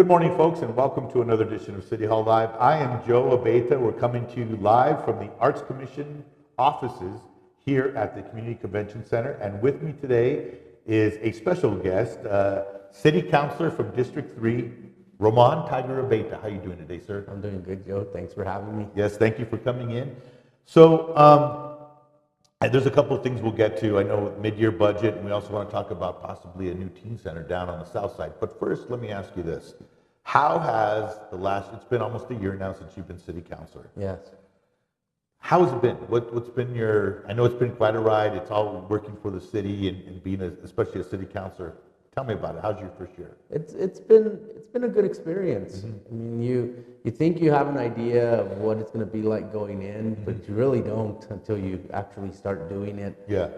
Good morning, folks, and welcome to another edition of City Hall Live. I am Joe Abeyta. We're coming to you live from the Arts Commission offices here at the Community Convention Center. And with me today is a special guest, City Councilor from District 3, Roman Tiger Abeyta. How are you doing today, sir? I'm doing good, Joe. Thanks for having me. Yes, thank you for coming in. So, there's a couple of things we'll get to. I know mid-year budget, and we also want to talk about possibly a new teen center down on the south side. But first, let me ask you this. How has it's been almost a year now since you've been city councilor. Yes. How has it been? What's been I know it's been quite a ride. It's all working for the city and being especially a city councilor. Tell me about it. How's your first year? It's been a good experience. Mm-hmm. I mean, you think you have an idea of what it's going to be like going in, mm-hmm. but you really don't until you actually start doing it. Yeah.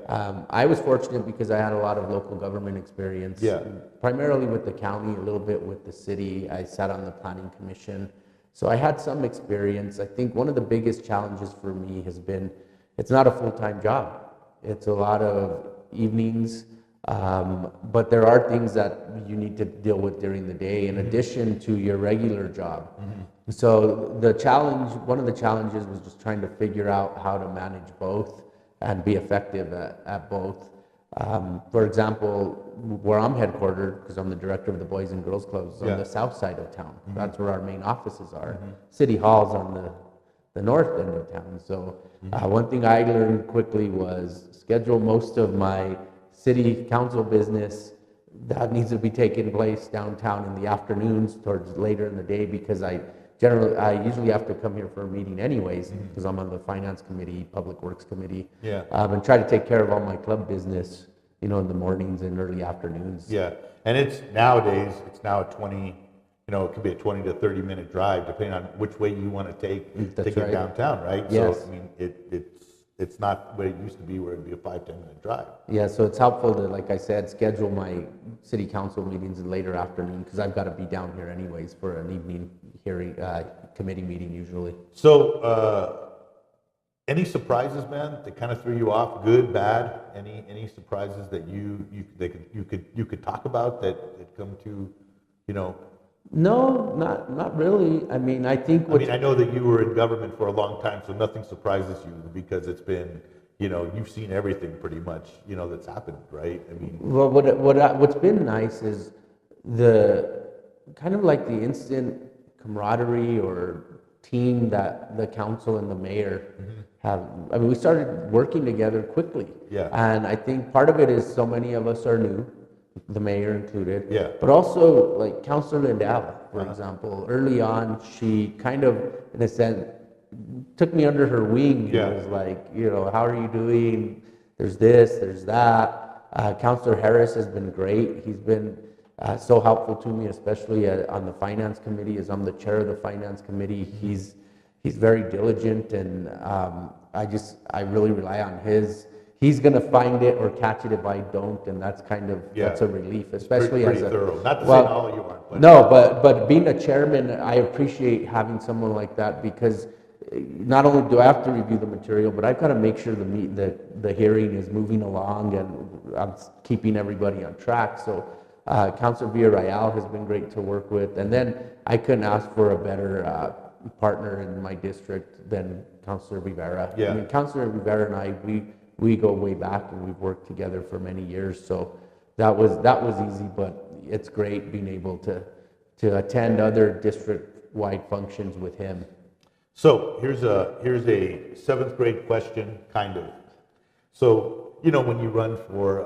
I was fortunate because I had a lot of local government experience. Yeah. Primarily with the county, a little bit with the city. I sat on the planning commission, so I had some experience. I think one of the biggest challenges for me has been it's not a full-time job. It's a lot of evenings. But there are things that you need to deal with during the day in addition to your regular job. Mm-hmm. So one of the challenges was just trying to figure out how to manage both and be effective at both. For example, where I'm headquartered, because I'm the director of the Boys and Girls Clubs, on the south side of town. Mm-hmm. That's where our main offices are. Mm-hmm. City Hall's on the north end of town. So one thing I learned quickly was schedule most of my city council business that needs to be taking place downtown in the afternoons towards later in the day, because I usually have to come here for a meeting anyways, because I'm on the finance committee, public works committee, and try to take care of all my club business, in the mornings and early afternoons. Yeah, and nowadays it's now a 20, it could be a 20 to 30 minute drive depending on which way you want to take it downtown, right? Yes. So I mean, it's not what it used to be where it'd be a 5-10 minute drive. Yeah, so it's helpful to, like I said, schedule my city council meetings in later afternoon, because I've got to be down here anyways for an evening hearing, committee meeting usually. So, any surprises, man, that kind of threw you off, good, bad? Any surprises that you could talk about that come to, No, not really. I mean, I know that you were in government for a long time, so nothing surprises you because it's been, you've seen everything pretty much, that's happened, right? I mean, well, what's been nice is the kind of like the instant camaraderie or team that the council and the mayor have. I mean, we started working together quickly. Yeah. And I think part of it is so many of us are new, the mayor included. Yeah. But also, like Councilor Lindell, for example, early on, she kind of, in a sense, took me under her wing. Yeah. It was like, how are you doing? There's this, there's that. Councilor Harris has been great. He's been so helpful to me, especially on the finance committee, as I'm the chair of the finance committee. He's very diligent, and I really rely on he's going to find it or catch it if I don't, and that's that's a relief, especially pretty thorough. Not to say all you aren't. But no, but being a chairman, I appreciate having someone like that, because not only do I have to review the material, but I've got to make sure the hearing is moving along and I'm keeping everybody on track. So Councilor Villarreal has been great to work with, and then I couldn't ask for a better partner in my district than Councilor Rivera. Yeah. I mean, Councilor Rivera and I, we go way back, and we've worked together for many years. So that was easy, but it's great being able to attend other district-wide functions with him. So here's a seventh grade question, kind of. So when you run for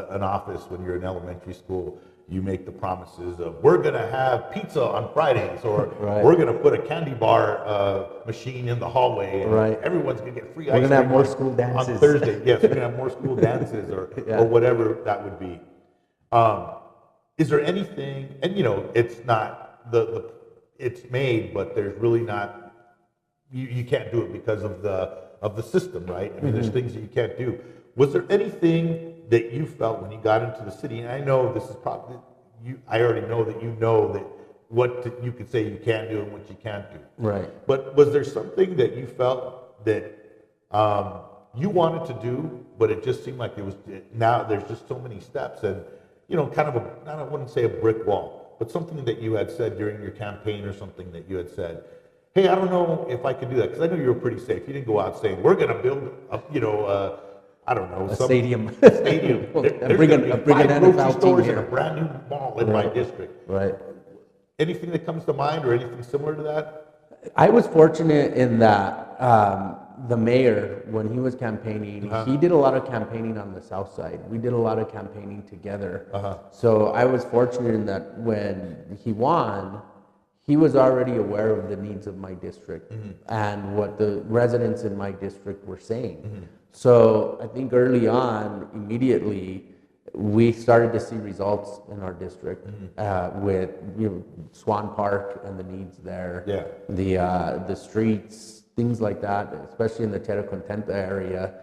an office when you're in elementary school, you make the promises of we're going to have pizza on Fridays, or we're going to put a candy bar machine in the hallway, and everyone's going to get free ice cream. We're going to have more school dances on Thursday. Yes, we're going to have more school dances, or whatever that would be. Is there anything? And it's not it's made, but there's really not. You can't do it because of the system, right? I mean, there's things that you can't do. Was there anything that you felt when you got into the city? And I know this is probably I already know that that what you could say you can do and what you can't do. Right. But was there something that you felt that you wanted to do, but it just seemed like now there's just so many steps and kind of I wouldn't say a brick wall, but something that you had said during your campaign or something that you had said, hey, I don't know if I could do that, because I know you were pretty safe. You didn't go out saying, we're going to build a, I don't know, A stadium. stadium. There's bring going to a- be bring an 5 NFL grocery team stores here. and a brand new mall in my district. Right. Anything that comes to mind or anything similar to that? I was fortunate in that the mayor, when he was campaigning, he did a lot of campaigning on the south side. We did a lot of campaigning together. So I was fortunate in that when he won, he was already aware of the needs of my district and what the residents in my district were saying. So I think early on, immediately, we started to see results in our district with Swan Park and the needs there, the streets, things like that, especially in the Terra Contenta area,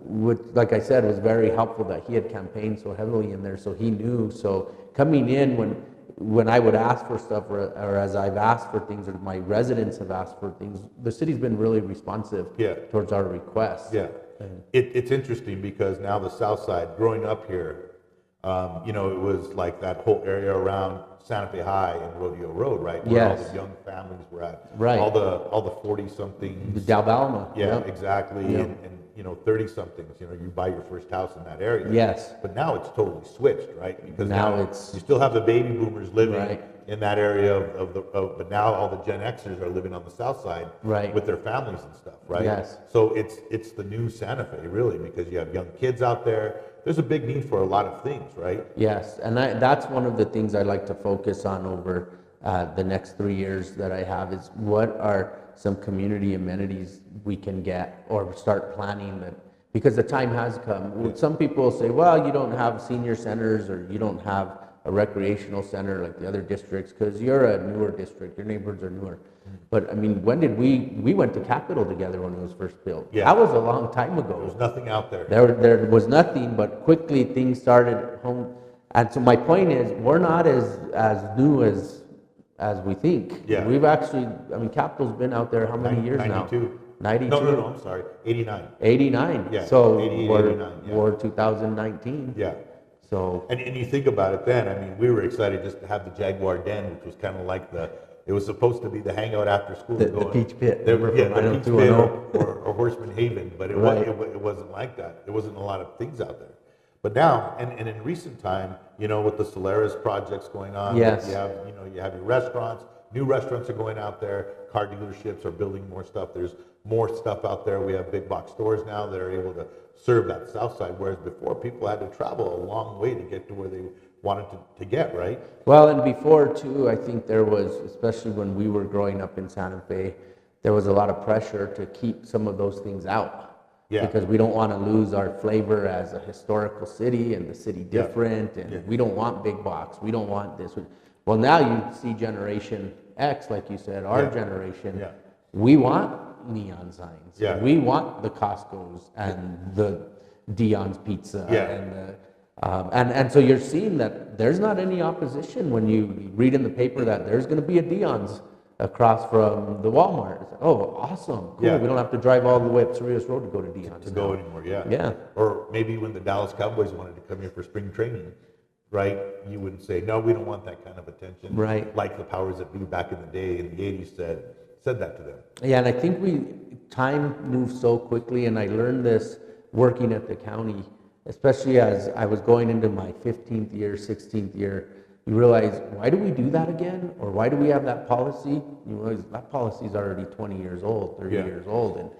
which, like I said, was very helpful that he had campaigned so heavily in there, so he knew. So coming in when I would ask for stuff, or as I've asked for things, or my residents have asked for things, the city's been really responsive towards our requests. It's interesting because now the south side, growing up here, it was like that whole area around Santa Fe High and Rodeo Road, right? Where all the young families were at. Right. All the 40-somethings. The Dalbalma. Yeah, exactly. And 30-somethings, you buy your first house in that area. Yes. But now it's totally switched, right? Because now you still have the baby boomers living in that area but now all the Gen Xers are living on the south side with their families and stuff, right? Yes. So it's the new Santa Fe, really, because you have young kids out there. There's a big need for a lot of things, right? Yes, and that's one of the things I like to focus on over the next 3 years that I have is what are some community amenities we can get or start planning that, because the time has come. Some people say, well, you don't have senior centers or you don't have a recreational center like the other districts because you're a newer district, your neighbors are newer. But I mean, when did we went to Capitol together when it was first built? Yeah. That was a long time ago. There was nothing out there. There was nothing, but quickly things started home. And so my point is, we're not as new as we think. Yeah. We've actually, I mean, Capitol's been out there how many years 92. now? 92. No, I'm sorry. 89. 89. Yeah. So 88, we're 89. Yeah. we're 2019. Yeah. So. And you think about it then, I mean, we were excited just to have the Jaguar Den, which was kind of like it was supposed to be the hangout after school. The Peach Pit. The Peach Pit or Horseman Haven, but it wasn't like that. There wasn't a lot of things out there. But now, and in recent time, with the Solaris projects going on, you have your restaurants, new restaurants are going out there, car dealerships are building more stuff. There's more stuff out there. We have big box stores now that are able to serve that south side, whereas before people had to travel a long way to get to where they wanted to get, right? Well, and before too, I think there was, especially when we were growing up in Santa Fe, there was a lot of pressure to keep some of those things out. Yeah. Because we don't want to lose our flavor as a historical city and the city different, and we don't want big box. We don't want this. Well, now you see Generation X, like you said, our generation. Yeah. We want neon signs. Yeah. We want the Costco's and the Dion's Pizza and so you're seeing that there's not any opposition when you read in the paper that there's going to be a Dion's across from the Walmart. It's like, oh, awesome, cool. Yeah. We don't have to drive all the way up Cerritos Road to go to Dion's. To go anymore, yeah. Or maybe when the Dallas Cowboys wanted to come here for spring training, right? You wouldn't say, no, we don't want that kind of attention. Right. Like the powers that be back in the day in the 80s said that to them. Yeah, and I think time moves so quickly, and I learned this working at the county, especially as I was going into my 15th year, 16th year. You realize, why do we do that again? Or why do we have that policy? You realize that policy is already 20 years old, 30 years old.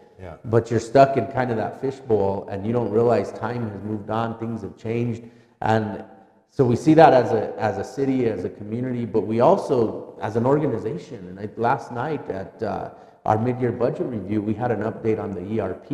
But you're stuck in kind of that fishbowl, and you don't realize time has moved on, things have changed. And so we see that as a city, as a community, but we also, as an organization. And last night at our mid-year budget review, we had an update on the ERP.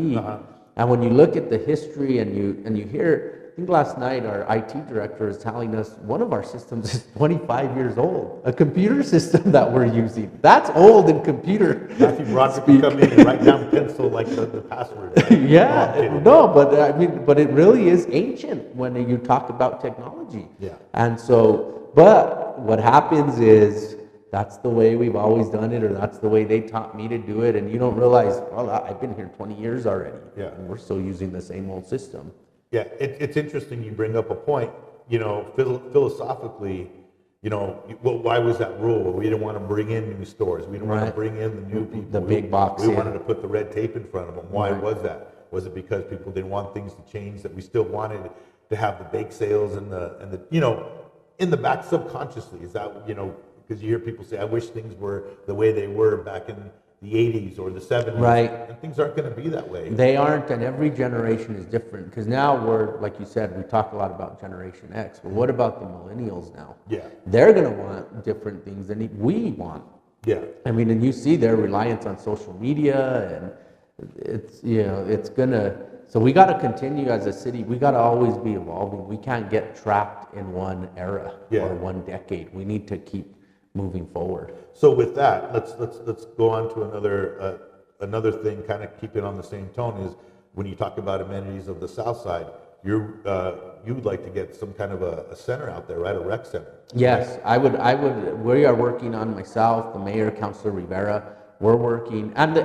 And when you look at the history and you hear, I think last night our IT director is telling us one of our systems is 25 years old. A computer system that we're using. That's old in computer. Matthew Broderick would come in and write down pencil like the password. Right? Yeah, no, but I mean, but it really is ancient when you talk about technology. Yeah. And so, but what happens is that's the way we've always done it, or that's the way they taught me to do it, and you don't realize, well, I've been here 20 years already. Yeah. And we're still using the same old system. Yeah, it's interesting you bring up a point. Philosophically, well, why was that rule? Well, we didn't want to bring in new stores. We didn't want to bring in the new people. The big box. We wanted to put the red tape in front of them. Why was that? Was it because people didn't want things to change, that we still wanted to have the bake sales and the in the back subconsciously? Is that, because you hear people say, I wish things were the way they were back in the 80s or the 70s. Right. And things aren't going to be that way. They aren't, and every generation is different. Because now we're, like you said, we talk a lot about Generation X. Well, what about the millennials now? Yeah. They're going to want different things than we want. Yeah. I mean, and you see their reliance on social media, and it's going to, so we got to continue as a city. We got to always be evolving. We can't get trapped in one era or one decade. We need to keep moving forward. So with that, let's go on to another thing, kind of keeping on the same tone, is when you talk about amenities of the South Side, you'd like to get some kind of a center out there, right? A rec center. Yes, I would. We are working on, myself, the mayor, Councilor Rivera. We're working, and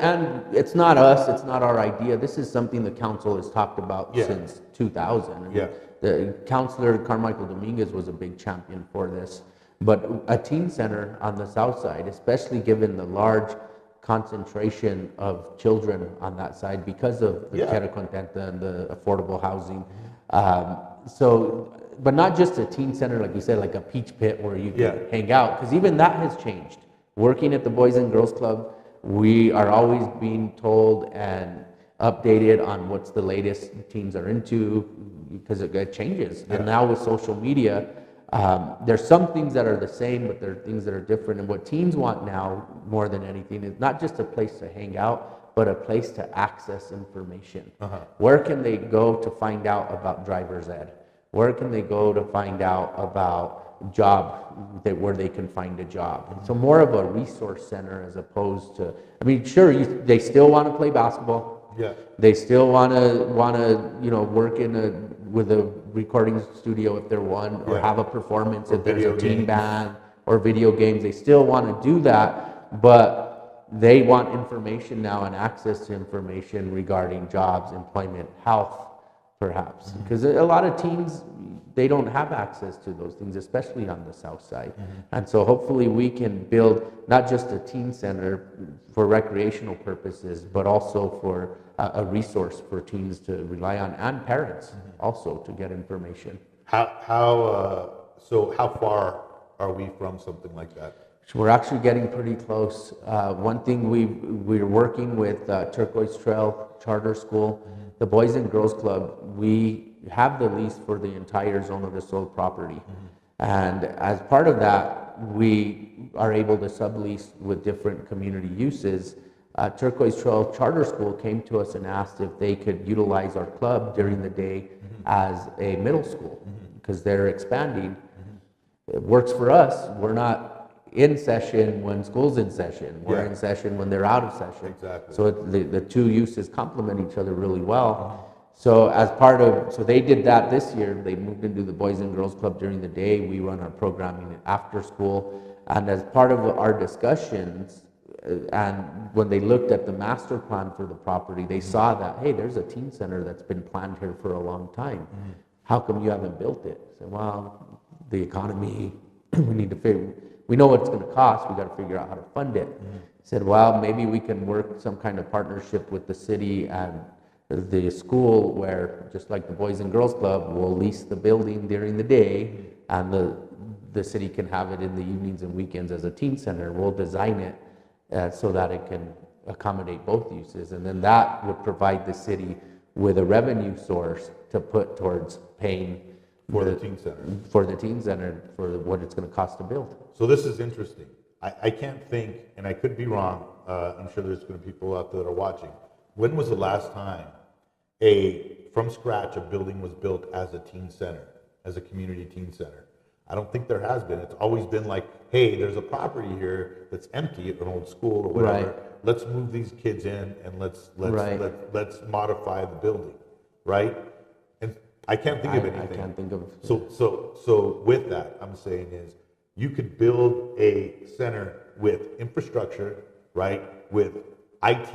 it's not us. It's not our idea. This is something the council has talked about since 2000. And the Councilor Carmichael Dominguez was a big champion for this. But a teen center on the South Side, especially given the large concentration of children on that side because of the Tierra Contenta and the affordable housing. But not just a teen center, like you said, like a peach pit where you can hang out, because even that has changed. Working at the Boys and Girls Club, we are always being told and updated on what's the latest teens are into, because it changes. And now with social media, there's some things that are the same, but there are things that are different. And what teens want now, more than anything, is not just a place to hang out, but a place to access information. Where can they go to find out about driver's ed? Where can they go to find out about where they can find a job? And so more of a resource center, as opposed to, I mean, sure, they still want to play basketball. Yeah. They still want to work with a recording studio if they're one, or have a performance if there's a teen band, or video games. They still want to do that, but they want information now and access to information regarding jobs, employment, health, perhaps. Because a lot of teens, they don't have access to those things, especially on the South Side. And so hopefully we can build not just a teen center for recreational purposes, but also for a resource for teens to rely on, and parents also, to get information. So how far are we from something like that? So we're actually getting pretty close. One thing we're working with Turquoise Trail Charter School, the Boys and Girls Club. We have the lease for the entire zone of the sold property, and as part of that, we are able to sublease with different community uses. Turquoise Trail Charter School came to us and asked if they could utilize our club during the day as a middle school, because they're expanding. It works for us. We're not in session when school's in session. We're in session when they're out of session. Exactly. So the two uses complement each other really well. So so they did that this year. They moved into the Boys and Girls Club during the day. We run our programming after school. And as part of our discussions, and when they looked at the master plan for the property, they saw that, hey, there's a teen center that's been planned here for a long time. How come you haven't built it? I said, well, the economy, we know what it's going to cost. We got to figure out how to fund it. Said, well, maybe we can work some kind of partnership with the city and the school, where, just like the Boys and Girls Club, we'll lease the building during the day, and the city can have it in the evenings and weekends as a teen center. We'll design it so that it can accommodate both uses, and then that would provide the city with a revenue source to put towards paying For the teen center. For the teen center, for what it's going to cost to build. So this is interesting. I can't think, and I could be wrong, I'm sure there's going to be people out there that are watching. When was the last time from scratch, a building was built as a teen center, as a community teen center? I don't think there has been. It's always been like, hey, there's a property here that's empty at an old school or whatever. Right. Let's move these kids in and let's modify the building, right? And I can't think of anything. I can't think of. So with that, I'm saying is, you could build a center with infrastructure, right? With IT,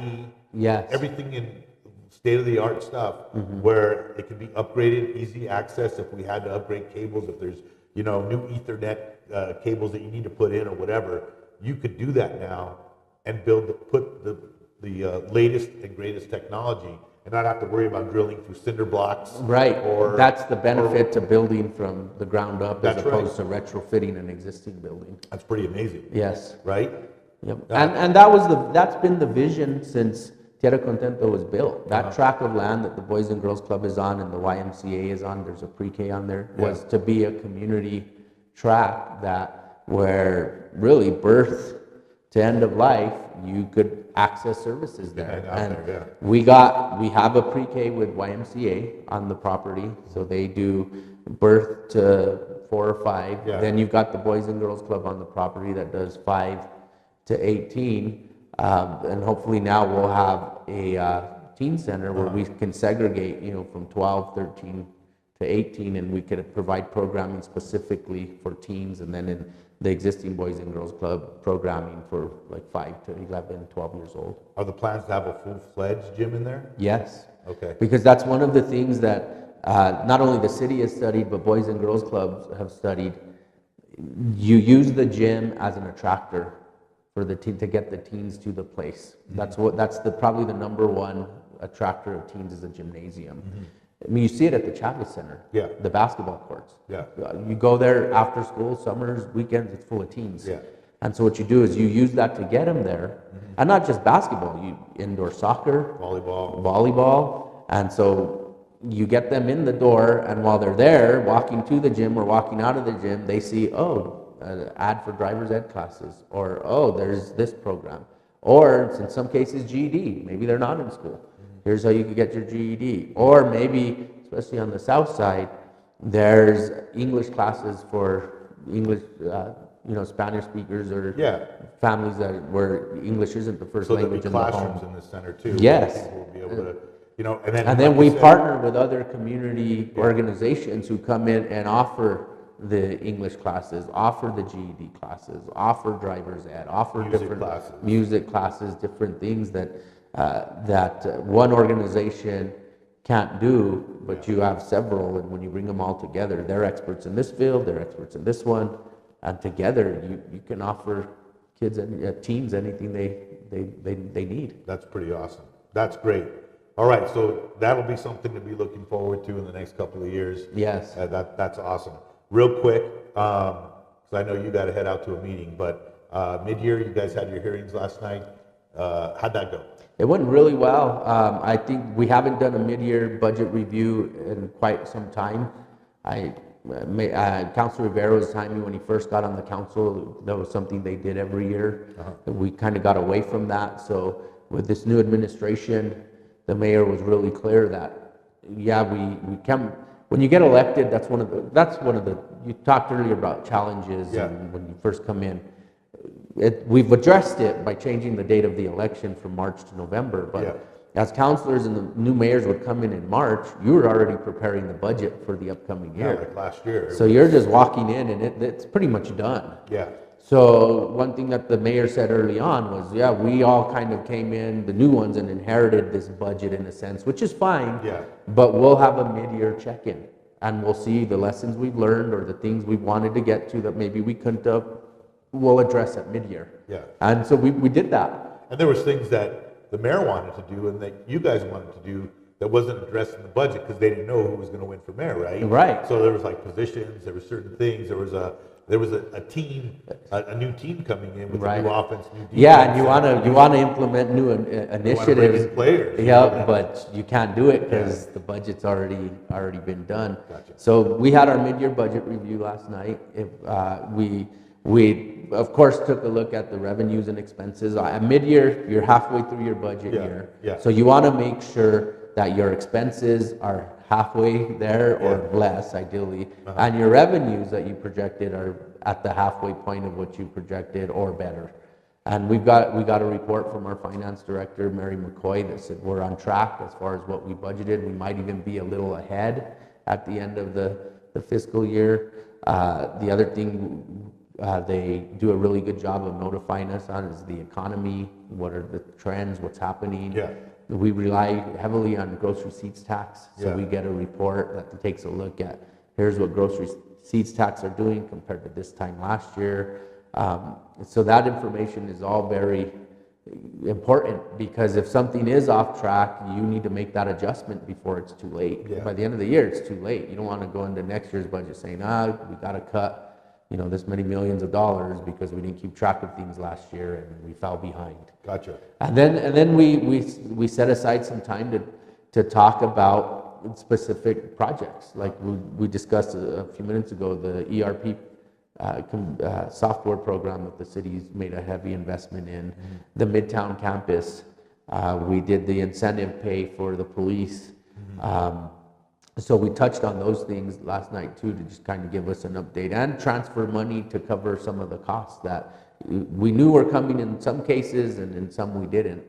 Yes. everything in state-of-the-art stuff, where it could be upgraded, easy access if we had to upgrade cables, if there's, new Ethernet cables that you need to put in or whatever, you could do that now and put the latest and greatest technology and not have to worry about drilling through cinder blocks. Right. That's the benefit to building from the ground up as That's opposed to retrofitting an existing building. That's pretty amazing. Yes. Right? Yep. And that's been the vision since Tierra Contento was built. That tract of land that the Boys and Girls Club is on and the YMCA is on, there's a pre-K on there, was to be a community tract where really birth to end of life, you could access services there. We have a pre-K with YMCA on the property, so they do birth to 4 or 5. Then you've got the Boys and Girls Club on the property that does 5 to 18, and hopefully now we'll have a teen center where we can segregate, from 12, 13 to 18, and we could provide programming specifically for teens, and then in the existing Boys and Girls Club programming for like 5 to 11, 12 years old. Are the plans to have a full-fledged gym in there? Yes. Okay. Because that's one of the things that not only the city has studied, but Boys and Girls Clubs have studied. You use the gym as an attractor for the teen, to get the teens to the place. Mm-hmm. That's probably the number one attractor of teens is a gymnasium. Mm-hmm. I mean, you see it at the Chavez Center, the basketball courts. You go there after school, summers, weekends, it's full of teens. And so what you do is you use that to get them there, and not just basketball, indoor soccer, volleyball, and so you get them in the door, and while they're there, walking to the gym or walking out of the gym, they see, an ad for driver's ed classes, or, there's this program, or in some cases GED, maybe they're not in school. Here's how you can get your GED. Or maybe, especially on the south side, there's English classes for English, Spanish speakers or families where English isn't the first language in the home. So there'll be classrooms in the center too. Yes. People will be able to, and then we partner with other community organizations who come in and offer the English classes, offer the GED classes, offer driver's ed, offer music classes, different things that one organization can't do, but you have several, and when you bring them all together, they're experts in this field, they're experts in this one, and together you can offer kids and teens anything they need. That's pretty awesome. That's great. All right, so that'll be something to be looking forward to in the next couple of years. Yes. That's awesome. Real quick, because I know you got to head out to a meeting, but mid-year, you guys had your hearings last night. How'd that go? It went really well. I think we haven't done a mid-year budget review in quite some time. Councilor Rivera was telling me when he first got on the council, that was something they did every year. We kind of got away from that. So with this new administration, the mayor was really clear that, we can. When you get elected, that's one of the. You talked earlier about challenges, and when you first come in. We've addressed it by changing the date of the election from March to November, but as councilors and the new mayors would come in March, you were already preparing the budget for the upcoming year. Like last year. So you're just walking in and it's pretty much done. So one thing that the mayor said early on was, we all kind of came in, the new ones, and inherited this budget in a sense, which is fine, but we'll have a mid-year check-in, and we'll see the lessons we've learned or the things we wanted to get to that maybe we couldn't have. We'll address at mid-year. And so we did that. And there was things that the mayor wanted to do and that you guys wanted to do that wasn't addressed in the budget because they didn't know who was going to win for mayor, right? Right. So there was like positions, there were certain things, there was a team, a new team coming in with a new offense, new defense. And you want to implement new initiatives. Players. But you can't do it because the budget's already been done. Gotcha. So we had our mid-year budget review last night. We, of course, took a look at the revenues and expenses. At mid-year, you're halfway through your budget year. So you want to make sure that your expenses are halfway there or less, ideally, and your revenues that you projected are at the halfway point of what you projected or better. And we got a report from our finance director, Mary McCoy, that said we're on track as far as what we budgeted. We might even be a little ahead at the end of the fiscal year. The other thing they do a really good job of notifying us on is the economy, what are the trends, what's happening. We rely heavily on gross receipts tax, so we get a report that takes a look at here's what gross seeds tax are doing compared to this time last year. So that information is all very important, because if something is off track, you need to make that adjustment before it's too late. Yeah. By the end of the year, it's too late. You don't want to go into next year's budget saying, we got to cut, this many millions of dollars because we didn't keep track of things last year and we fell behind. Gotcha. And then we set aside some time to talk about specific projects. Like we discussed a few minutes ago, the ERP software program that the city's made a heavy investment in, the Midtown campus. We did the incentive pay for the police. So we touched on those things last night too, to just kind of give us an update and transfer money to cover some of the costs that we knew were coming in some cases, and in some we didn't.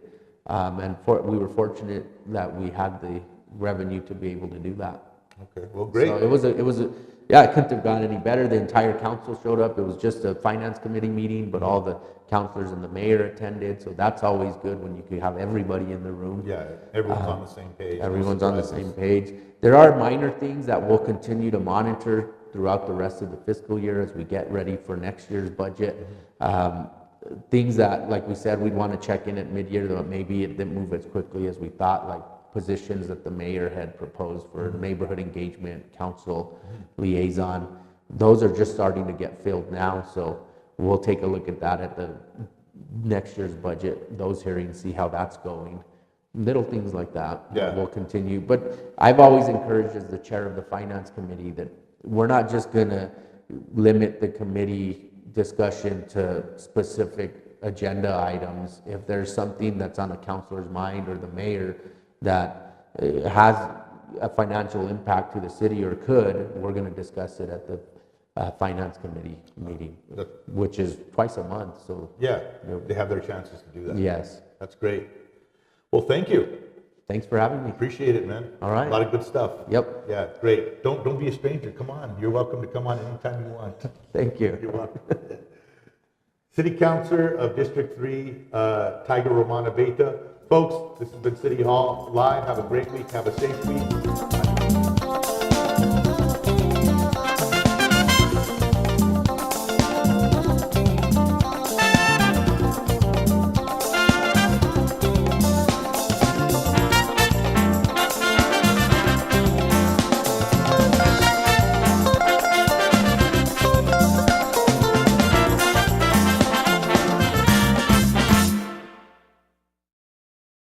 We were fortunate that we had the revenue to be able to do that. Okay, well, great. So it couldn't have gone any better. The entire council showed up. It was just a finance committee meeting, but all the councilors and the mayor attended. So that's always good when you can have everybody in the room. Yeah, everyone's on the same page. Everyone's on the same page. There are minor things that we'll continue to monitor throughout the rest of the fiscal year as we get ready for next year's budget. Things that, like we said, we'd want to check in at mid-year, though maybe it didn't move as quickly as we thought, like positions that the mayor had proposed for neighborhood engagement, council liaison. Those are just starting to get filled now, so we'll take a look at that at the next year's budget, those hearings, see how that's going. Little things like that. Yeah. Will continue. But I've always encouraged, as the chair of the finance committee, that we're not just going to limit the committee discussion to specific agenda items. If there's something that's on a councilor's mind or the mayor that has a financial impact to the city or could, we're going to discuss it at the finance committee meeting, which is twice a month. So yeah, they have their chances to do that. Yes. That's great. Well, thank you. Thanks for having me. Appreciate it, man. All right. A lot of good stuff. Yep. Yeah, great. Don't be a stranger. Come on. You're welcome to come on anytime you want. Thank you. You're welcome. City Councilor of District 3, Tiger Roman Abeyta. Folks, this has been City Hall Live. Have a great week. Have a safe week.